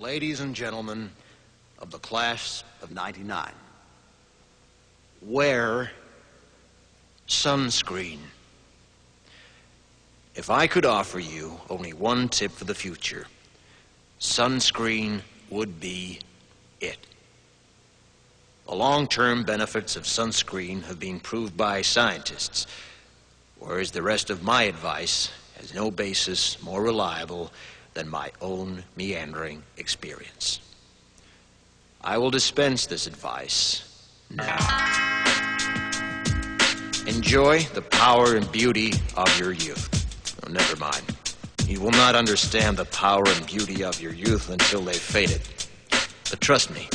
Ladies and gentlemen of the class of '99, wear sunscreen. If I could offer you only one tip for the future, sunscreen would be it. The long-term benefits of sunscreen have been proved by scientists, whereas the rest of my advice has no basis more reliable than my own meandering experience. I will dispense this advice now. Enjoy the power and beauty of your youth. Oh, never mind. You will not understand the power and beauty of your youth until they've faded. But trust me,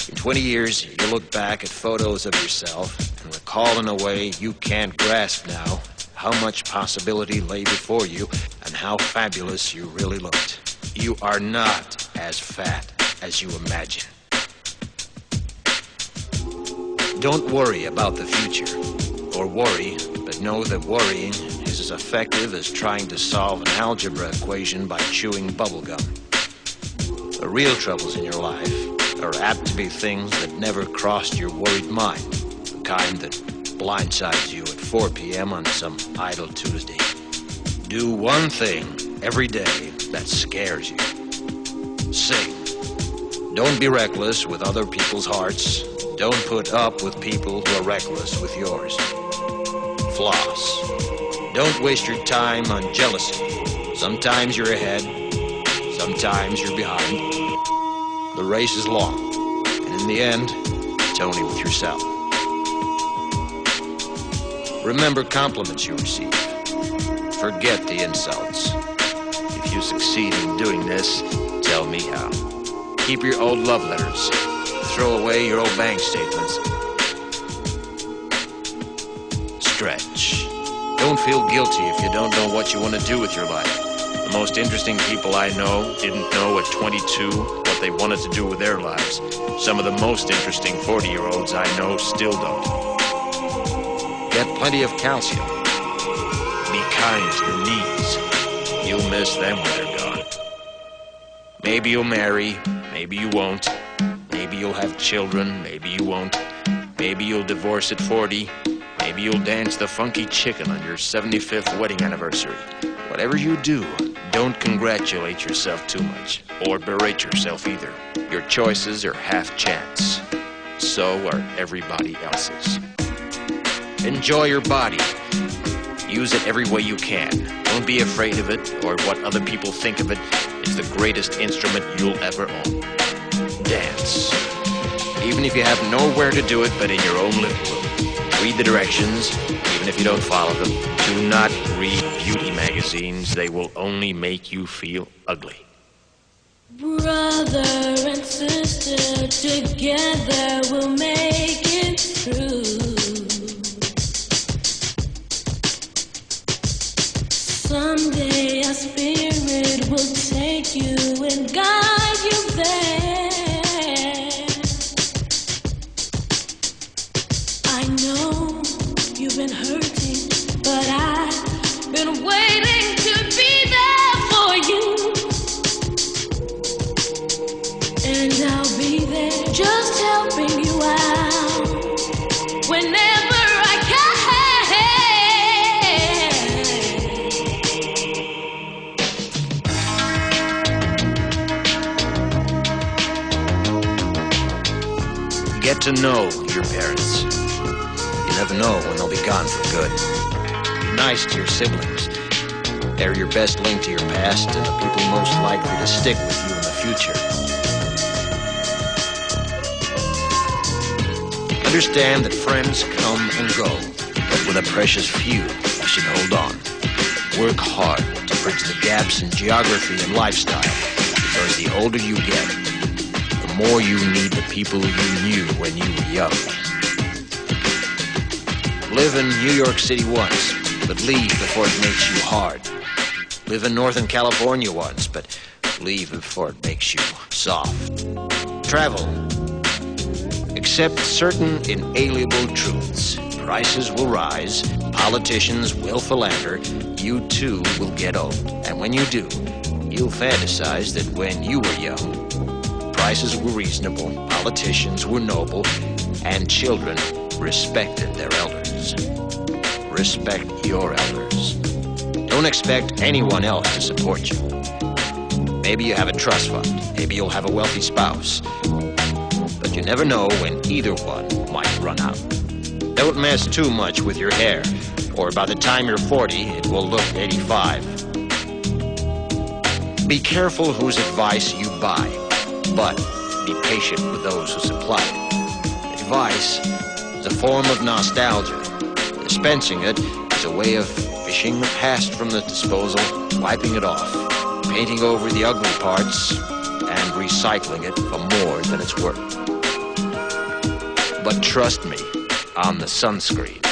in 20 years, you'll look back at photos of yourself and recall in a way you can't grasp now how much possibility lay before you and how fabulous you really looked. You are not as fat as you imagine. Don't worry about the future, or worry, but know that worrying is as effective as trying to solve an algebra equation by chewing bubblegum. The real troubles in your life are apt to be things that never crossed your worried mind, the kind that blindsides you at 4 p.m. on some idle Tuesday. Do one thing every day that scares you. Sing. Don't be reckless with other people's hearts. Don't put up with people who are reckless with yours. Floss. Don't waste your time on jealousy. Sometimes you're ahead, sometimes you're behind. The race is long, and in the end, it's only with yourself. Remember compliments you receive. Forget the insults. If you succeed in doing this, tell me how. Keep your old love letters. Throw away your old bank statements. Stretch. Don't feel guilty if you don't know what you want to do with your life. The most interesting people I know didn't know at 22 what they wanted to do with their lives. Some of the most interesting 40-year-olds I know still don't. Get plenty of calcium. Be kind to your knees. You'll miss them when they're gone. Maybe you'll marry, maybe you won't. Maybe you'll have children, maybe you won't. Maybe you'll divorce at 40. Maybe you'll dance the funky chicken on your 75th wedding anniversary. Whatever you do, don't congratulate yourself too much, or berate yourself either. Your choices are half chance. So are everybody else's. Enjoy your body. Use it every way you can. Don't be afraid of it, or what other people think of it is the greatest instrument you'll ever own. Dance. Even if you have nowhere to do it but in your own living room. Read the directions, even if you don't follow them. Do not read beauty magazines. They will only make you feel ugly. Brother and sister, together we'll make it through. Someday our spirit will take you and guide you there. I know you've been hurting, but I've been waiting to be there for you. And I'll be there just helping you out whenever I can. Get to know your parents. You never know when they'll be gone for good. Be nice to your siblings. They're your best link to your past and the people most likely to stick with you in the future. Understand that friends come and go, but with a precious few, you should hold on. Work hard to bridge the gaps in geography and lifestyle, because the older you get, the more you need the people you knew when you were young. Live in New York City once, but leave before it makes you hard. Live in Northern California once, but leave before it makes you soft. Travel. Accept certain inalienable truths. Prices will rise, politicians will philander, you too will get old. And when you do, You'll fantasize that when you were young, prices were reasonable, politicians were noble, and children respected their elders. Respect your elders. Don't expect anyone else to support you. Maybe you have a trust fund. Maybe you'll have a wealthy spouse. But you never know when either one might run out. Don't mess too much with your hair, or by the time you're 40, it will look 85. Be careful whose advice you buy, but be patient with those who supply it. Advice is a form of nostalgia. Dispensing it is a way of fishing the past from the disposal, wiping it off, painting over the ugly parts, and recycling it for more than it's worth. But trust me on the sunscreen.